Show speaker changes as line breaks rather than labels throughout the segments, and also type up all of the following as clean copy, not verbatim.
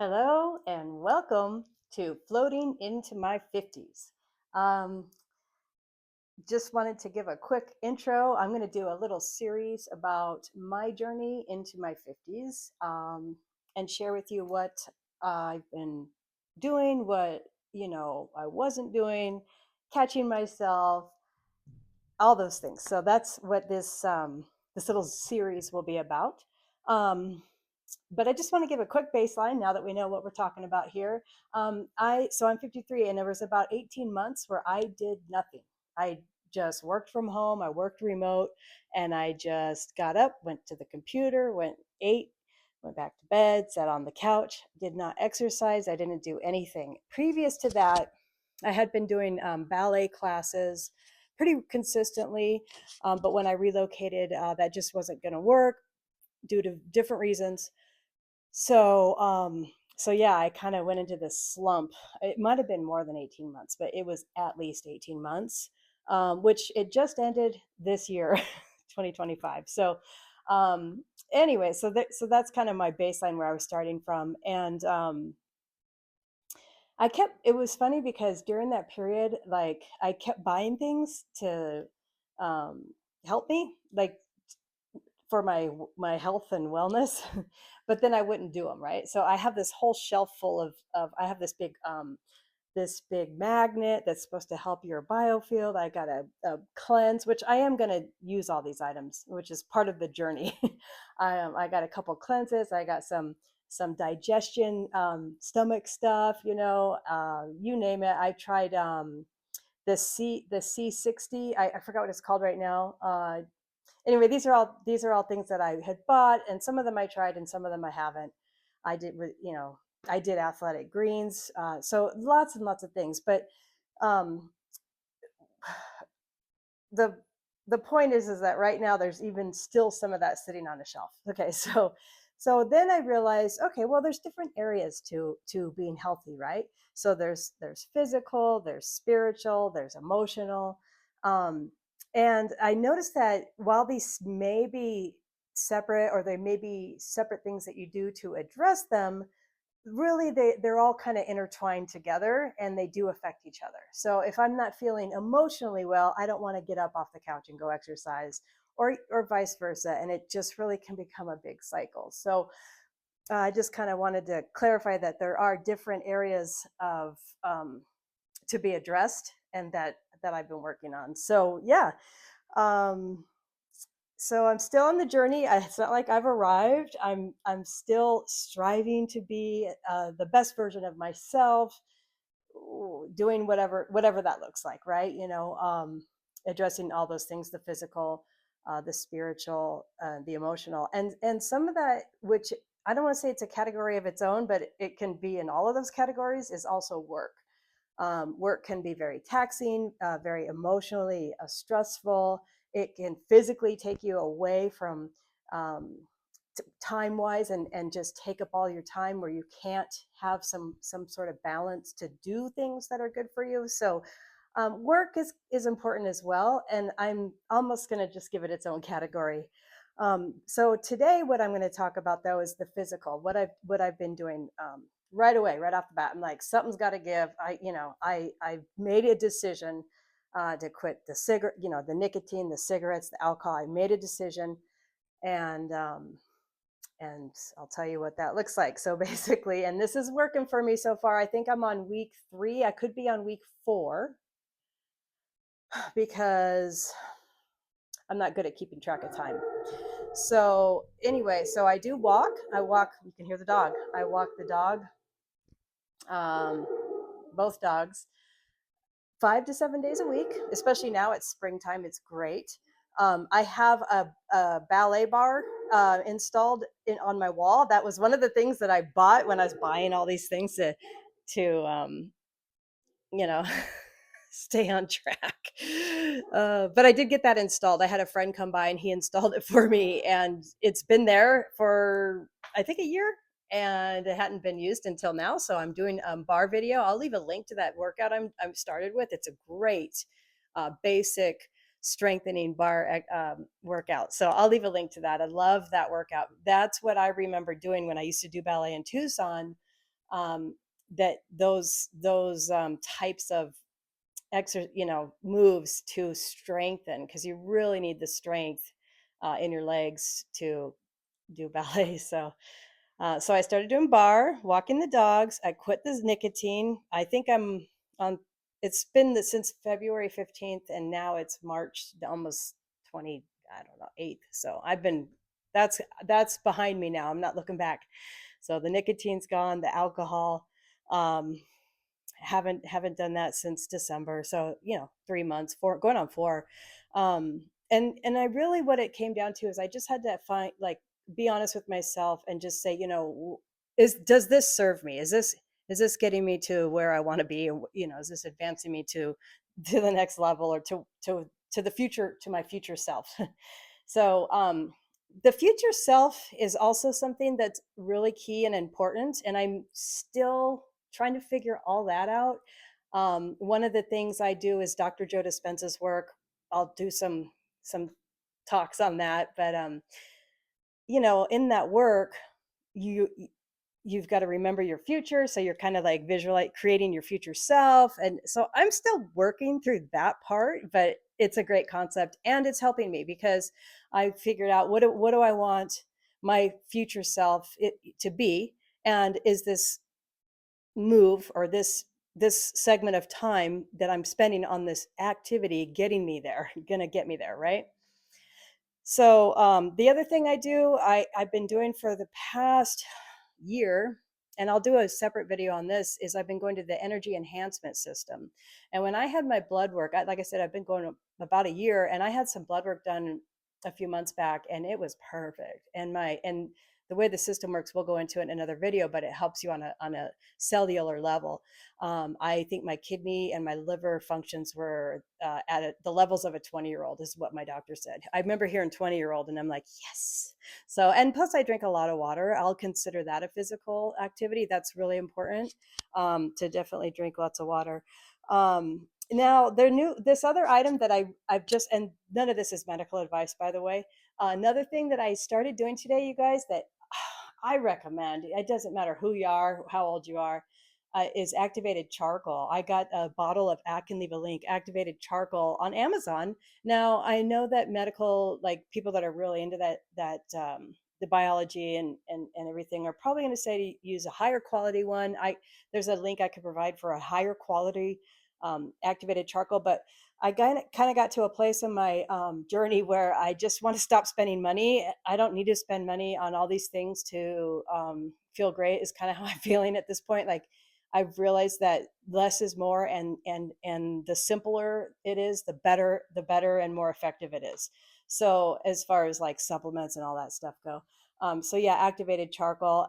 Hello and welcome to Floating into My 50s. Um, just wanted to give a quick intro. I'm going to do a little series about my journey into my 50s and share with you what I've been doing, what I wasn't doing, catching myself, all those things. So that's what this little series will be about. Um, but I just want to give a quick baseline now that we know what we're talking about here. I'm 53, and there was about 18 months where I did nothing. I just worked from home. I worked remote, and I just got up, went to the computer, ate, went back to bed, sat on the couch, did not exercise. I didn't do anything. Previous to that, I had been doing ballet classes pretty consistently, but when I relocated, that just wasn't going to work due to different reasons. So yeah, I kind of went into this slump. It might have been more than 18 months, but it was at least 18 months, which it just ended this year, 2025. Anyway, so that's kind of my baseline where I was starting from. And it was funny because during that period, like I kept buying things to um, help me, like for my health and wellness, but then I wouldn't do them, right? So I have this whole shelf full of I have this big magnet that's supposed to help your biofield. I got a cleanse, which I am going to use all these items, which is part of the journey. I got a couple cleanses. I got some digestion, stomach stuff, you name it. I tried the C60. I forgot what it's called right now. Anyway, these are all things that I had bought, and some of them I tried, and some of them I haven't. I did, I did athletic greens, so lots and lots of things. But um, the the point is that right now there's even still some of that sitting on a shelf. Okay, so then I realized, okay, well, there's different areas to being healthy, right? So there's physical, there's spiritual, there's emotional, um, and I noticed that while these may be separate, or they may be separate things that you do to address them, really they're all kind of intertwined together, and they do affect each other. So if I'm not feeling emotionally well, I don't want to get up off the couch and go exercise, or vice versa, and it just really can become a big cycle. So I just kind of wanted to clarify that there are different areas of to be addressed, and that I've been working on. So yeah, um, so I'm still on the journey. It's not like I've arrived. I'm still striving to be the best version of myself, doing whatever that looks like, right? Addressing all those things: the physical, the spiritual, the emotional, and some of that, which I don't want to say it's a category of its own, but it can be in all of those categories, is also work. Work can be very taxing, very emotionally stressful. It can physically take you away from um, time wise, and just take up all your time, where you can't have some sort of balance to do things that are good for you. So work is important as well, and I'm almost going to just give it its own category. So today, what I'm going to talk about though is the physical. What I've been doing right away, right off the bat. I'm like, something's got to give. I made a decision to quit the cigarette, the nicotine, the cigarettes, the alcohol. I made a decision, and and I'll tell you what that looks like. So basically, and this is working for me so far. I think I'm on week 3. I could be on week 4, because I'm not good at keeping track of time. So anyway, so I do walk. I walk. You can hear the dog. I walk the dog, um, both dogs, 5 to 7 days a week. Especially now it's springtime. It's great. I have a ballet bar installed on my wall. That was one of the things that I bought when I was buying all these things to you know stay on track. But I did get that installed. I had a friend come by and he installed it for me, and it's been there for I think a year, and it hadn't been used until now. So I'm doing bar video. I'll leave a link to that workout I'm started with. It's a great basic strengthening bar workout. So I'll leave a link to that. I love that workout. That's what I remember doing when I used to do ballet in Tucson. um, that those types of moves to strengthen, because you really need the strength in your legs to do ballet. So I started doing barre, walking the dogs. I quit the nicotine. I think I'm on. It's been since February 15th, and now it's March, almost 20. I don't know, 8th. So I've been. That's behind me now. I'm not looking back. So the nicotine's gone. The alcohol. Um, haven't done that since December. So 3 months, four, going on four. And I really, what it came down to is I just had to find, like, be honest with myself and just say, does this serve me? Is this getting me to where I want to be? And is this advancing me to the next level, or to the future, to my future self? So the future self is also something that's really key and important, and I'm still trying to figure all that out. One of the things I do is Dr. Joe Dispenza's work. I'll do some talks on that, but in that work, you you've got to remember your future, so you're kind of like visualize creating your future self. And so I'm still working through that part, but it's a great concept, and it's helping me because I figured out what do I want my future self to be, and is this move, or this segment of time that I'm spending on this activity getting me there, gonna get me there, right? So the other thing I've been doing for the past year, and I'll do a separate video on this, is I've been going to the energy enhancement system. And when I had my blood work, like I said, I've been going about a year, and I had some blood work done a few months back, and it was perfect. And the way the system works, we'll go into it in another video, but it helps you on a cellular level. I think my kidney and my liver functions were at the levels of a 20-year-old, is what my doctor said. I remember hearing 20-year-old, and I'm like, yes. So, and plus I drink a lot of water. I'll consider that a physical activity. That's really important, to definitely drink lots of water. Now, this other item that I've just, and none of this is medical advice, by the way. Another thing that I started doing today, you guys, that I recommend, it doesn't matter who you are, how old you are, is activated charcoal. I got a bottle of, I can leave a link, activated charcoal on Amazon. Now, I know that medical, like people that are really into the biology and everything, are probably going to say to use a higher quality one. There's a link I could provide for a higher quality activated charcoal, but I kind of got to a place in my journey where I just want to stop spending money. I don't need to spend money on all these things to feel great, is kind of how I'm feeling at this point. Like, I've realized that less is more, and the simpler it is, the better and more effective it is. So as far as like supplements and all that stuff go, so yeah, activated charcoal.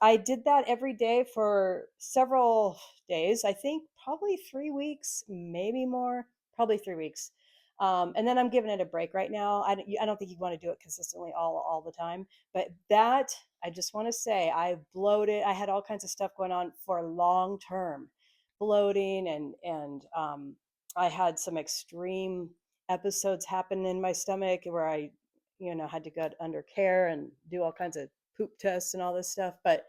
I did that every day for several days. I think probably 3 weeks, maybe more. Probably 3 weeks. And then I'm giving it a break right now. I don't think you want to do it consistently all the time. But that, I just want to say, I bloated. I had all kinds of stuff going on for long term, bloating, and I had some extreme episodes happen in my stomach where I, had to go under care and do all kinds of poop tests and all this stuff. But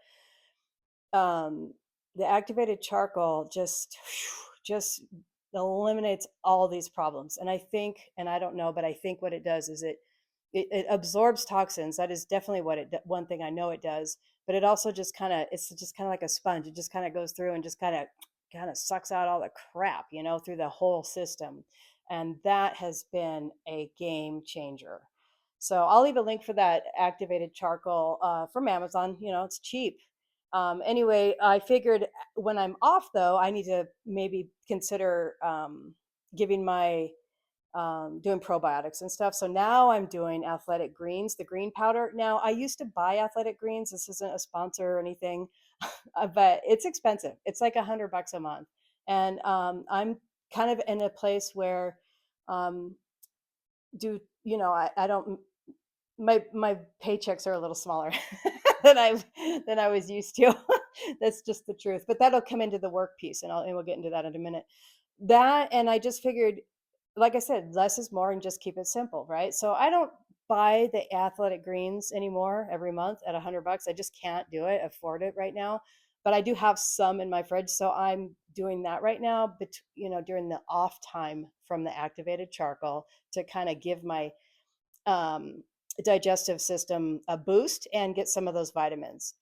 um, the activated charcoal just eliminates all these problems. And I think, and I don't know, but I think what it does is it absorbs toxins. That is definitely one thing I know it does. But it also it's just kind of like a sponge. It just kind of goes through and just kind of sucks out all the crap, through the whole system. And that has been a game changer. So I'll leave a link for that activated charcoal from Amazon. It's cheap. Anyway, I figured when I'm off, though, I need to maybe consider giving my doing probiotics and stuff. So now I'm doing athletic greens, the green powder. Now, I used to buy athletic greens. This isn't a sponsor or anything, but it's expensive. It's like $100 a month. And I'm kind of in a place where um, I don't, my paychecks are a little smaller than I was used to. That's just the truth. But that'll come into the work piece, and we'll get into that in a minute. That, and I just figured, like I said, less is more, and just keep it simple, right? So I don't buy the athletic greens anymore every month at $100. I just can't do it, afford it right now. but I do have some in my fridge, so I'm doing that right now. But during the off time from the activated charcoal to kind of give my um, digestive system a boost and get some of those vitamins.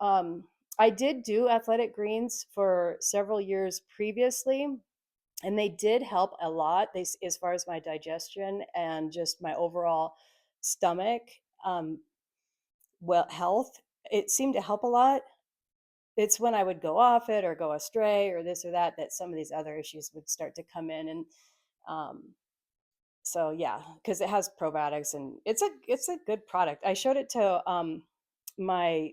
I did do athletic greens for several years previously, and they did help a lot. As far as my digestion and just my overall stomach, um, well, health. It seemed to help a lot. It's when I would go off it or go astray or this or that that some of these other issues would start to come in. And um, so yeah, because it has probiotics and it's a good product. I showed it to my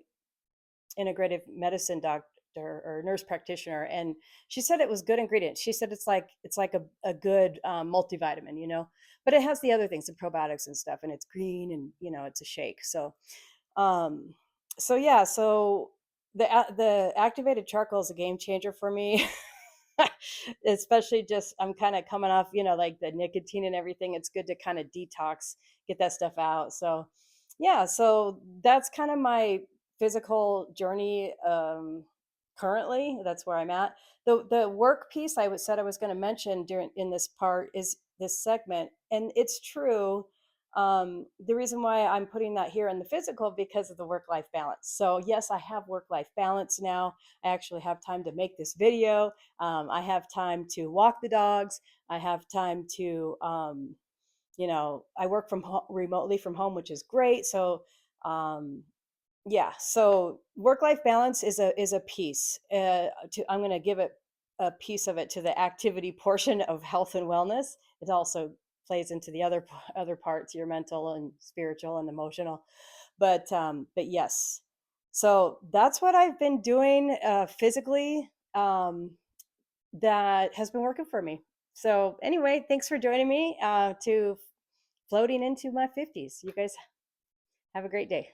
integrative medicine doctor or nurse practitioner, and she said it was good ingredients. She said it's like a good multivitamin, but it has the other things, the probiotics and stuff, and it's green, and it's a shake. Um, so yeah, so the activated charcoal is a game changer for me. Especially just I'm kind of coming off, like the nicotine and everything. It's good to kind of detox, get that stuff out. So yeah, so that's kind of my physical journey currently. That's where I'm at. The work piece said I was going to mention during in this part is this segment, and it's true. The reason why I'm putting that here in the physical because of the work life balance. So yes, I have work life balance now. I actually have time to make this video. I have time to walk the dogs. I have time to, I work remotely from home, which is great. So, yeah. So work-life balance is a piece. I'm going to give it a piece of it to the activity portion of health and wellness. It also plays into the other parts, your mental and spiritual and emotional. But yes. So that's what I've been doing physically. That has been working for me. So anyway, thanks for joining me to floating into my 50s. You guys have a great day.